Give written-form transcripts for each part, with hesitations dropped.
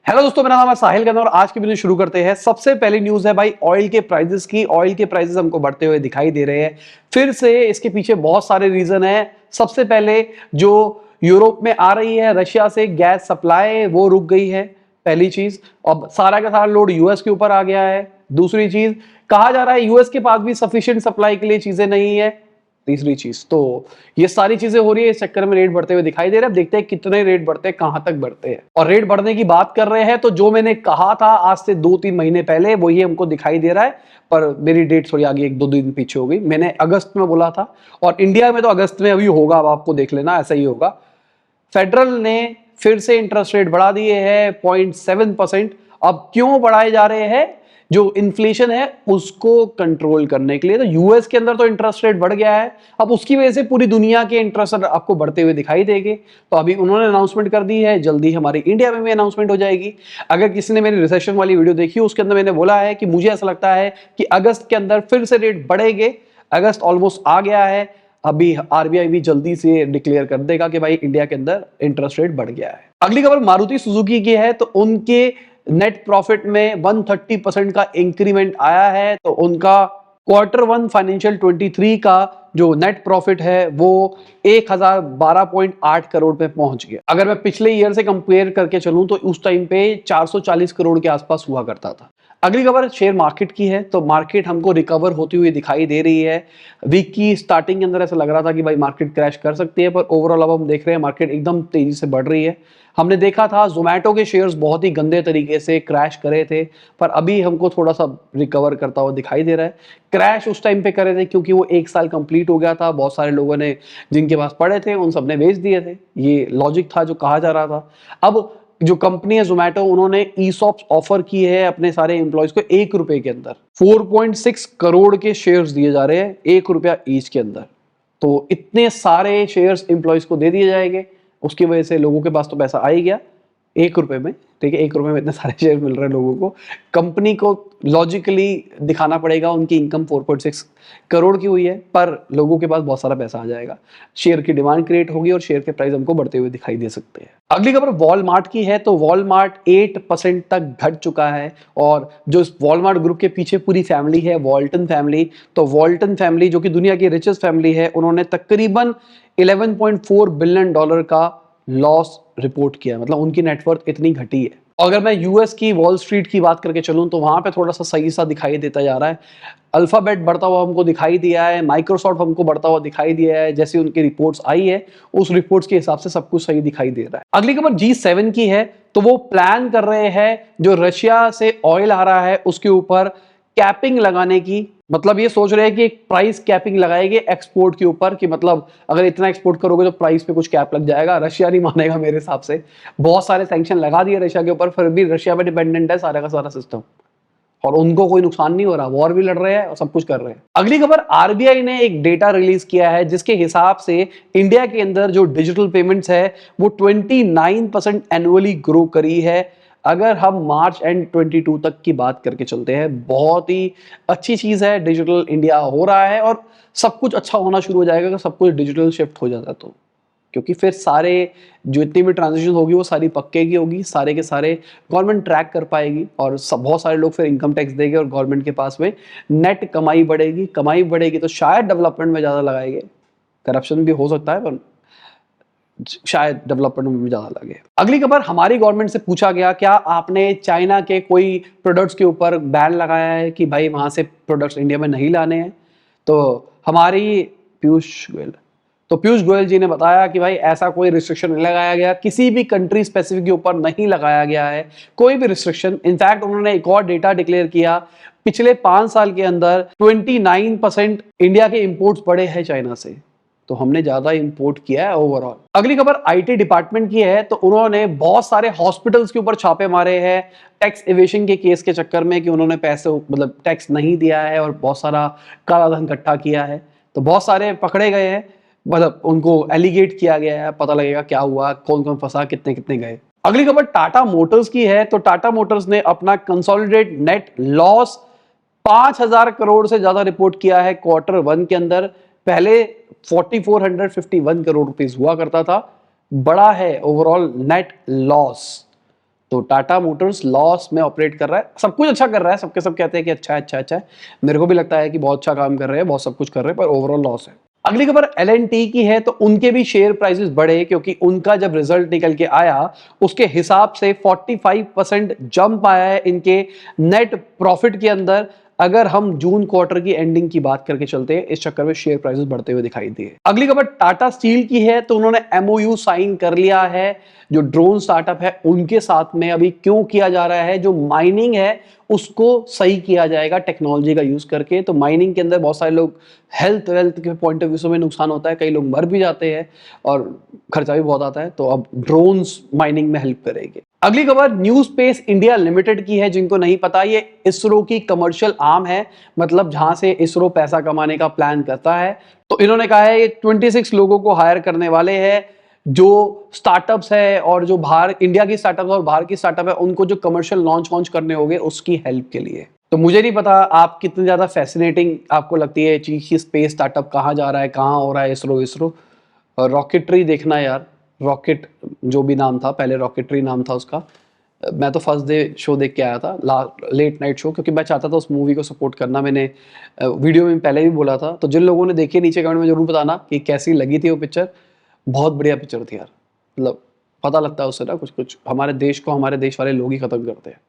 Hello दोस्तों, मेरा नाम है साहिल गना और आज की वीडियो शुरू करते हैं। सबसे पहली न्यूज है भाई ऑयल के प्राइसेस की। ऑयल के प्राइसेस हमको बढ़ते हुए दिखाई दे रहे हैं फिर से। इसके पीछे बहुत सारे रीजन है। सबसे पहले जो यूरोप में आ रही है रशिया से गैस सप्लाई, वो रुक गई है, पहली चीज। अब सारा का सारा लोड यूएस के ऊपर आ गया है। दूसरी चीज, कहा जा रहा है यूएस के पास भी सफिशिएंट सप्लाई के लिए चीजें नहीं है। तीसरी चीज, तो ये सारी चीजें हो रही है, इस चक्कर में रेट बढ़ते हुए दिखाई दे रहे हैं। अब देखते हैं कितने रेट बढ़ते हैं, कहां तक बढ़ते हैं। और रेट बढ़ने की बात कर रहे हैं तो जो मैंने कहा था आज से 2-3 महीने पहले, वो ये हमको दिखाई दे रहा है। पर मेरी डेट थोड़ी आगे 1-2 दिन पीछे हो गई। मैंने अगस्त में बोला था और इंडिया में तो अगस्त में अभी होगा। अब आपको देख लेना, ऐसा ही होगा। फेडरल ने फिर से इंटरेस्ट रेट बढ़ा दिए हैं 0.7%। अब क्यों बढ़ाए जा रहे हैं? जो इन्फ्लेशन है उसको कंट्रोल करने के लिए। तो यूएस के अंदर तो इंटरेस्ट रेट बढ़ गया है, अब उसकी वजह से पूरी दुनिया के इंटरेस्ट रेट आपको बढ़ते हुए दिखाई देंगे। तो अभी उन्होंने अनाउंसमेंट कर दी है, जल्दी हमारे इंडिया में भी अनाउंसमेंट हो जाएगी। अगर किसी ने मेरी रिसेशन वाली वीडियो देखी, उसके अंदर मैंने बोला है कि मुझे ऐसा लगता है कि अगस्त के अंदर फिर से रेट बढ़ेंगे। अगस्त ऑलमोस्ट आ गया है, अभी आरबीआई भी जल्दी से डिक्लेयर कर देगा कि भाई इंडिया के अंदर इंटरेस्ट रेट बढ़ गया है। अगली खबर मारुति सुजुकी की है। तो उनके नेट प्रॉफिट में 130% का इंक्रीमेंट आया है। तो उनका Q1 फाइनेंशियल 23 का जो नेट प्रॉफिट है वो 1012.8 करोड़ पे पहुंच गया। अगर मैं पिछले ईयर से कंपेयर करके चलूं तो उस टाइम पे 440 करोड़ के आसपास हुआ करता था। अगली खबर शेयर मार्केट की है। तो मार्केट हमको रिकवर होती हुई दिखाई दे रही है। वीक की स्टार्टिंग के अंदर ऐसा लग रहा था कि भाई मार्केट क्रैश कर सकती है, पर ओवरऑल अब हम देख रहे हैं मार्केट एकदम तेजी से बढ़ रही है। हमने देखा था जोमेटो के शेयर्स बहुत ही गंदे तरीके से क्रैश करे थे, पर अभी हमको थोड़ा सा रिकवर करता हुआ दिखाई दे रहा है। क्रैश उस टाइम पे करे थे क्योंकि वो 1 साल कंप्लीट हो गया था। बहुत सारे लोगों ने जिनके पास पड़े थे उन सबने बेच दिए थे, ये लॉजिक था जो कहा जा रहा था। अब जो कंपनी है जोमेटो, उन्होंने ईसॉप्स ऑफर की है अपने सारे एम्प्लॉयज को 1 रुपए के अंदर। 4.6 करोड़ के शेयर्स दिए जा रहे हैं 1 रुपया ईच के अंदर। तो इतने सारे शेयर्स एम्प्लॉयज को दे दिए जाएंगे, उसकी वजह से लोगों के पास तो पैसा आ ही गया 1 रुपए में। ठीक है, 1 रुपए में इतने सारे शेयर मिल रहे हैं लोगों को। कंपनी को लॉजिकली दिखाना पड़ेगा उनकी इनकम 4.6 करोड़ की हुई है, पर लोगों के पास बहुत सारा पैसा आ जाएगा। शेयर की डिमांड क्रिएट होगी और शेयर के प्राइस हमको बढ़ते हुए दिखाई दे सकते हैं। अगली खबर वॉलमार्ट की है। तो वॉलमार्ट 8% तक घट चुका है। और जो इस वॉलमार्ट ग्रुप के पीछे पूरी फैमिली है, वॉल्टन फैमिली, तो वॉल्टन फैमिली जो कि दुनिया की रिचेस्ट फैमिली है, उन्होंने तकरीबन $11.4 बिलियन का लॉस रिपोर्ट किया। मतलब उनकी नेटवर्थ इतनी घटी है। अगर मैं यूएस की वॉल स्ट्रीट की बात करके चलूं तो वहां पे थोड़ा सा सही सा दिखाई देता जा रहा है। अल्फाबेट बढ़ता हुआ हमको दिखाई दिया है, माइक्रोसॉफ्ट हमको बढ़ता हुआ दिखाई दिया है। जैसी उनकी रिपोर्ट्स आई है उस रिपोर्ट्स के हिसाब से सब कुछ सही दिखाई दे रहा है। अगली खबर G7 की है। तो वो प्लान कर रहे हैं जो रशिया से ऑयल आ रहा है उसके ऊपर कैपिंग लगाने की। मतलब ये सोच रहे हैं कि एक प्राइस कैपिंग लगाएंगे एक्सपोर्ट के ऊपर, कि मतलब अगर इतना एक्सपोर्ट करोगे तो प्राइस पे कुछ कैप लग जाएगा। रशिया नहीं मानेगा मेरे हिसाब से। बहुत सारे सैंक्शन लगा दिए रशिया के ऊपर, फिर भी रशिया पे डिपेंडेंट है सारा का सारा सिस्टम, और उनको कोई नुकसान नहीं हो रहा। वॉर भी लड़ रहे हैं और सब कुछ कर रहे हैं। अगली खबर, आरबीआई ने एक डेटा रिलीज किया है जिसके हिसाब से इंडिया के अंदर जो डिजिटल पेमेंट्स है वो 29% एनुअली ग्रो करी है। अगर हम मार्च एंड 22 तक की बात करके चलते हैं, बहुत ही अच्छी चीज है। डिजिटल इंडिया हो रहा है और सब कुछ अच्छा होना शुरू हो जाएगा अगर सब कुछ डिजिटल शिफ्ट हो जाता तो। क्योंकि फिर सारे जो इतनी भी ट्रांजेक्शन होगी वो सारी पक्के की होगी, सारे के सारे गवर्नमेंट ट्रैक कर पाएगी और बहुत सारे लोग फिर इनकम टैक्स देंगे और गवर्नमेंट के पास में नेट कमाई बढ़ेगी। कमाई बढ़ेगी तो शायद डेवलपमेंट में ज़्यादा लगाएंगे। करप्शन भी हो सकता है पर शायद डेवलपमेंट में भी ज्यादा लगे। अगली खबर, हमारी गवर्नमेंट से पूछा गया क्या आपने चाइना के कोई प्रोडक्ट्स के ऊपर बैन लगाया है कि भाई वहां से प्रोडक्ट्स इंडिया में नहीं लाने हैं। तो हमारी पीयूष गोयल जी ने बताया कि भाई ऐसा कोई रिस्ट्रिक्शन नहीं लगाया गया, किसी भी कंट्री स्पेसिफिक के ऊपर नहीं लगाया गया है कोई भी रिस्ट्रिक्शन। इनफैक्ट उन्होंने एक और डेटा डिक्लेयर किया, पिछले 5 साल के अंदर 29% इंडिया के इंपोर्ट्स बढ़े हैं चाइना से। तो हमने ज्यादा इंपोर्ट किया है ओवरऑल। अगली खबर आईटी डिपार्टमेंट की है। तो उन्होंने बहुत सारे हॉस्पिटल्स के ऊपर छापे मारे हैं टैक्स एवेशन के केस के चक्कर में, कि उन्होंने पैसे मतलब टैक्स नहीं दिया है और बहुत सारा काला धन इकट्ठा किया है। तो बहुत सारे पकड़े गए हैं, मतलब उनको एलिगेट किया गया है। पता लगेगा क्या हुआ, कौन कौन फंसा, कितने कितने गए। अगली खबर टाटा मोटर्स की है। तो टाटा मोटर्स ने अपना कंसोलिडेट नेट लॉस 5,000 करोड़ से ज्यादा रिपोर्ट किया है Q1 के अंदर। पहले 4451 करोड़ रुपीस हुआ करता था, बड़ा है ओवरऑल नेट लॉस। तो टाटा मोटर्स लॉस में ऑपरेट कर रहा है, सब कुछ अच्छा कर रहा है, सबके सब कहते हैं कि अच्छा है अच्छा अच्छा है, मेरे को भी लगता है कि बहुत अच्छा काम कर रहे हैं, बहुत सब कुछ कर रहे हैं, पर ओवरऑल लॉस है। अगली खबर L&T की है, तो उनके भी शेयर प्राइसेस बढ़े क्योंकि उनका जब रिजल्ट निकल के आया उसके हिसाब से 45% जंप आया है इनके नेट प्रॉफिट के अंदर। अगर हम जून क्वार्टर की एंडिंग की बात करके चलते हैं, इस चक्कर में शेयर प्राइसेस बढ़ते हुए दिखाई दिए। अगली खबर टाटा स्टील की है, तो उन्होंने MOU साइन कर लिया है जो ड्रोन स्टार्टअप है उनके साथ में। अभी क्यों किया जा रहा है, जो माइनिंग है उसको सही किया जाएगा टेक्नोलॉजी का यूज करके। तो माइनिंग के अंदर बहुत सारे लोग हेल्थ वेल्थ के पॉइंट ऑफ व्यू से में नुकसान होता है, कई लोग मर भी जाते हैं और खर्चा भी बहुत आता है, तो अब ड्रोन्स माइनिंग में हेल्प करेंगे। अगली खबर न्यू स्पेस इंडिया लिमिटेड की है। जिनको नहीं पता, ये इसरो की कमर्शियल आर्म है, मतलब जहां से इसरो पैसा कमाने का प्लान करता है। तो इन्होंने कहा है ये 26 लोगों को हायर करने वाले हैं, जो स्टार्टअप्स है और जो बाहर इंडिया की स्टार्टअप और बाहर की स्टार्टअप है उनको जो कमर्शियल लॉन्च करने होंगे उसकी हेल्प के लिए। तो मुझे नहीं पता आप कितनी ज्यादा फैसिनेटिंग आपको लगती है चीज की, स्पेस स्टार्टअप कहाँ जा रहा है, कहाँ हो रहा है, इसरो इसरो रॉकेटरी देखना यार, रॉकेट जो भी नाम था पहले, रॉकेटरी नाम था उसका। मैं तो फर्स्ट डे शो देख के आया था, लेट नाइट शो, क्योंकि मैं चाहता था उस मूवी को सपोर्ट करना। मैंने वीडियो में पहले भी बोला था, तो जिन लोगों ने देखी नीचे कमेंट में जरूर बताना कि कैसी लगी थी वो पिक्चर। बहुत बढ़िया पिक्चर थी यार, मतलब पता लगता है उससे ना कुछ कुछ हमारे देश को हमारे देश वाले लोग ही खत्म करते हैं।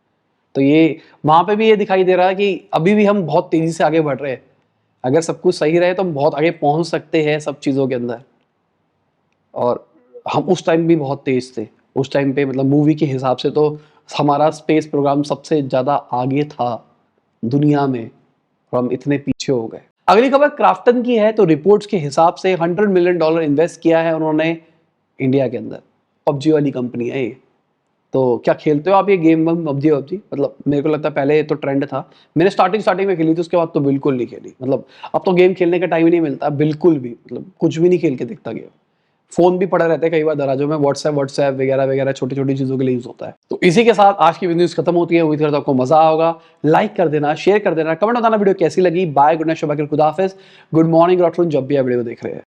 तो ये वहां पे भी ये दिखाई दे रहा है कि अभी भी हम बहुत तेजी से आगे बढ़ रहे हैं। अगर सब कुछ सही रहे तो हम बहुत आगे पहुंच सकते हैं सब चीजों के अंदर। और हम उस टाइम भी बहुत तेज थे, उस टाइम पे मतलब मूवी के हिसाब से तो हमारा स्पेस प्रोग्राम सबसे ज्यादा आगे था दुनिया में, और हम इतने पीछे हो गए। अगली खबर क्राफ्टन की है, तो रिपोर्ट्स के हिसाब से $100 मिलियन इन्वेस्ट किया है उन्होंने इंडिया के अंदर। पबजी वाली कंपनी है ये। तो क्या खेलते हो आप ये गेम पबजी वबजी? मतलब मेरे को लगता है पहले तो ट्रेंड था, मैंने स्टार्टिंग में खेली थी, उसके बाद तो बिल्कुल नहीं खेली। मतलब अब तो गेम खेलने का टाइम ही नहीं मिलता बिल्कुल भी, मतलब कुछ भी नहीं खेल के दिखता गेम। फोन भी पड़ा रहता है कई बार दराजों में, व्हाट्सएप वगैरह वगैरह छोटी छोटी चीजों के लिए यूज होता है। तो इसी के साथ आज की न्यूज खत्म होती है। उम्मीद करता हूं आपको मजा होगा। लाइक कर देना, शेयर कर देना, कमेंट बताना वीडियो कैसी लगी। बाय, गुड नाइट, शुभ खुदा हाफिज, गुड मॉर्निंग, आफ्टरनून, जब भी आप वीडियो देख रहे हैं।